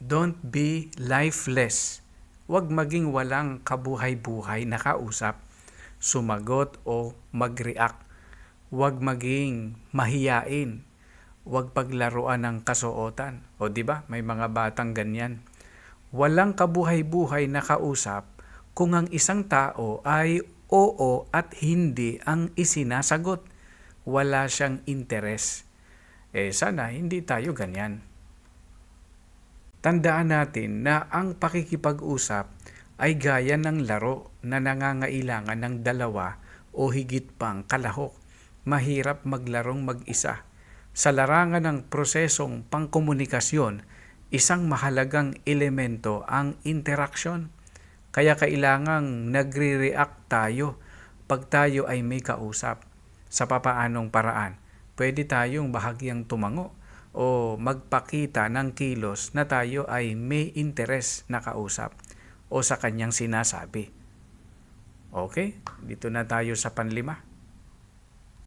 Don't be lifeless. Huwag maging walang kabuhay-buhay na kausap, sumagot o mag-react. Huwag maging mahiyain. Huwag paglaruan ng kasuotan. O di ba? May mga batang ganyan. Walang kabuhay-buhay na kausap kung ang isang tao ay oo at hindi ang isinasagot. Wala siyang interes. Sana hindi tayo ganyan. Tandaan natin na ang pakikipag-usap ay gaya ng laro na nangangailangan ng dalawa o higit pang kalahok. Mahirap maglarong mag-isa. Sa larangan ng prosesong pangkomunikasyon, isang mahalagang elemento ang interaksyon. Kaya kailangang nagre-react tayo pag tayo ay may kausap. Sa papaanong paraan? Pwede tayong bahagyang tumango o magpakita ng kilos na tayo ay may interes na kausap o sa kanyang sinasabi. Okay? Dito na tayo sa panlima.